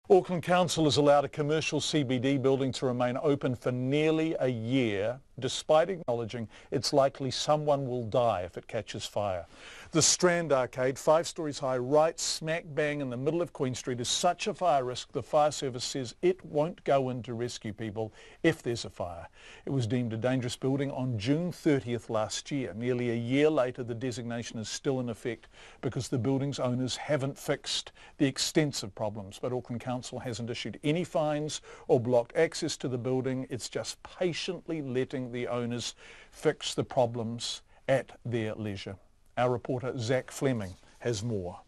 Auckland Council has allowed a commercial CBD building to remain open for nearly a year, despite acknowledging it's likely someone will die if it catches fire. The Strand Arcade, 5 stories high, right smack bang in the middle of Queen Street, is such a fire risk the fire service says it won't go in to rescue people if there's a fire. It was deemed a dangerous building on June 30th last year. Nearly a year later, the designation is still in effect because the building's owners haven't fixed the extensive problems. But Auckland Council hasn't issued any fines or blocked access to the building. It's just patiently letting the owners fix the problems at their leisure. Our reporter Zach Fleming has more.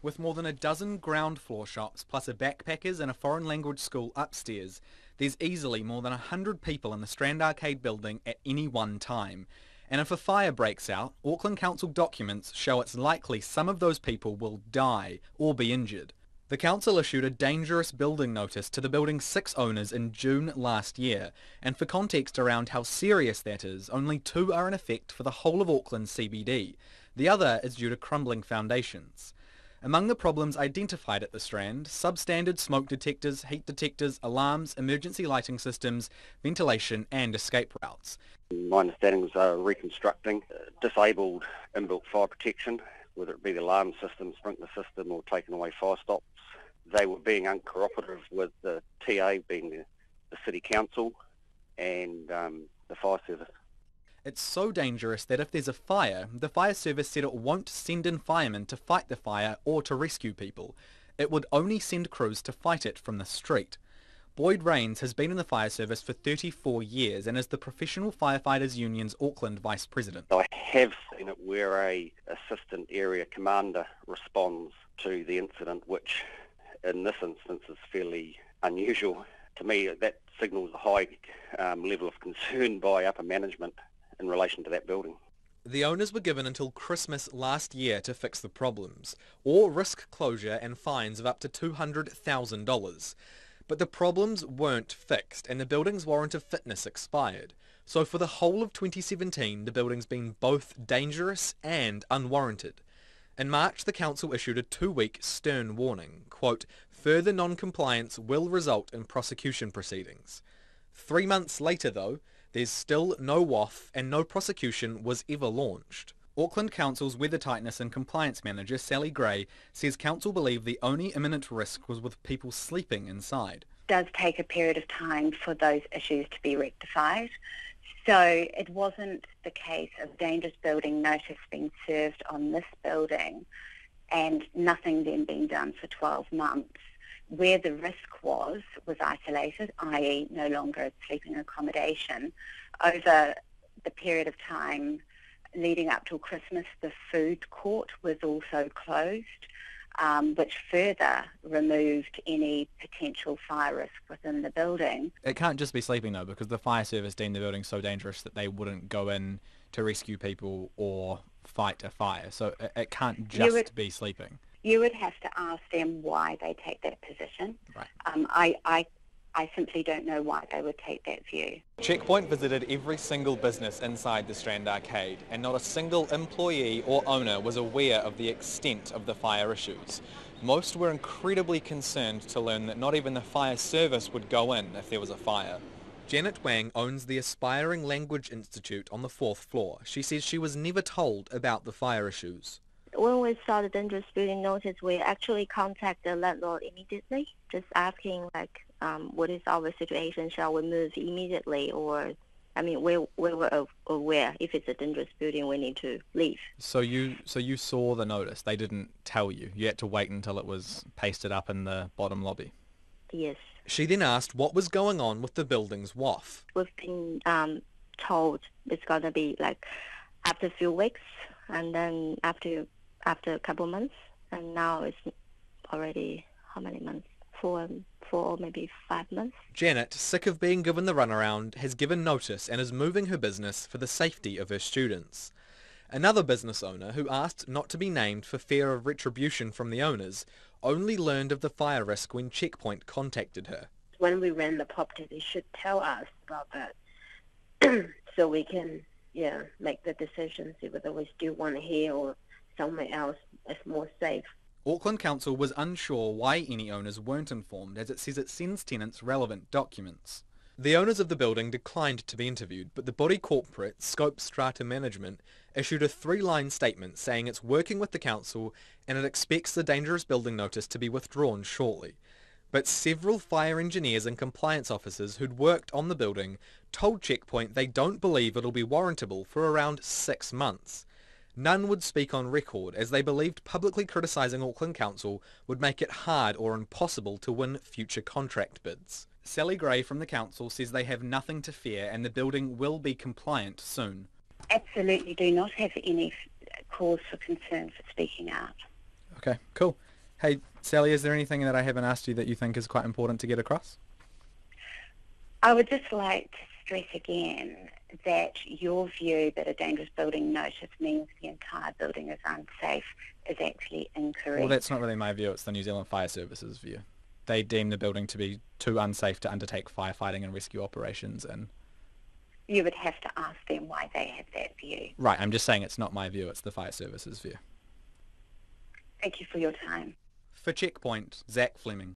With more than a dozen ground floor shops plus a backpackers and a foreign language school upstairs, there's easily more than 100 people in the Strand Arcade building at any one time. And if a fire breaks out, Auckland Council documents show it's likely some of those people will die or be injured. The council issued a dangerous building notice to the building's 6 owners in June last year, and for context around how serious that is, only 2 are in effect for the whole of Auckland CBD. The other is due to crumbling foundations. Among the problems identified at the Strand, substandard smoke detectors, heat detectors, alarms, emergency lighting systems, ventilation and escape routes. My understanding was they were reconstructing disabled inbuilt fire protection, whether it be the alarm system, sprinkler system or taking away fire stops. They were being uncooperative with the TA, being the City Council and the fire service. It's so dangerous that if there's a fire, the fire service said it won't send in firemen to fight the fire or to rescue people. It would only send crews to fight it from the street. Boyd Rains has been in the fire service for 34 years and is the Professional Firefighters Union's Auckland Vice President. I have seen it where a assistant area commander responds to the incident, which in this instance is fairly unusual. To me, that signals a high level of concern by upper management in relation to that building. The owners were given until Christmas last year to fix the problems, or risk closure and fines of up to $200,000. But the problems weren't fixed and the building's warrant of fitness expired. So for the whole of 2017, the building's been both dangerous and unwarranted. In March, the council issued a 2-week stern warning, quote, "Further non-compliance will result in prosecution proceedings." 3 months later, though, there's still no WOF and no prosecution was ever launched. Auckland Council's Weather Tightness and Compliance Manager, Sally Gray, says Council believe the only imminent risk was with people sleeping inside. It does take a period of time for those issues to be rectified. So it wasn't the case of dangerous building notice being served on this building and nothing then being done for 12 months. Where the risk was isolated, i.e. no longer sleeping accommodation. Over the period of time leading up till Christmas, the food court was also closed, which further removed any potential fire risk within the building. It can't just be sleeping though, because the fire service deemed the building so dangerous that they wouldn't go in to rescue people or fight a fire. So it can't just be sleeping. You would have to ask them why they take that position. Right. I simply don't know why they would take that view. Checkpoint visited every single business inside the Strand Arcade, and not a single employee or owner was aware of the extent of the fire issues. Most were incredibly concerned to learn that not even the fire service would go in if there was a fire. Janet Wang owns the Aspiring Language Institute on the 4th floor. She says she was never told about the fire issues. When we saw the dangerous building notice, we actually contacted the landlord immediately, just asking what is our situation? Shall we move immediately? Or, we were aware if it's a dangerous building, we need to leave. So you saw the notice. They didn't tell you. You had to wait until it was pasted up in the bottom lobby. Yes. She then asked what was going on with the building's WOF. We've been told it's going to be after a few weeks, and then after a couple of months, and now it's already how many months? 4 or maybe 5 months. Janet, sick of being given the runaround, has given notice and is moving her business for the safety of her students. Another business owner, who asked not to be named for fear of retribution from the owners, only learned of the fire risk when Checkpoint contacted her. When we rent the property, they should tell us about that so we can make the decision, see whether we still want to hear or somewhere else is more safe. Auckland Council was unsure why any owners weren't informed, as it says it sends tenants relevant documents. The owners of the building declined to be interviewed, but the body corporate, Scope Strata Management, issued a 3-line statement saying it's working with the council and it expects the dangerous building notice to be withdrawn shortly. But several fire engineers and compliance officers who'd worked on the building told Checkpoint they don't believe it'll be warrantable for around 6 months. None would speak on record, as they believed publicly criticising Auckland Council would make it hard or impossible to win future contract bids. Sally Gray from the council says they have nothing to fear and the building will be compliant soon. Absolutely do not have any cause for concern for speaking out. Okay, cool. Hey, Sally, is there anything that I haven't asked you that you think is quite important to get across? I would just like to stress again that your view that a dangerous building notice means the entire building is unsafe is actually incorrect. Well, that's not really my view, it's the New Zealand Fire Service's view. They deem the building to be too unsafe to undertake firefighting and rescue operations in. You would have to ask them why they have that view. Right, I'm just saying it's not my view, it's the Fire Service's view. Thank you for your time. For Checkpoint, Zach Fleming.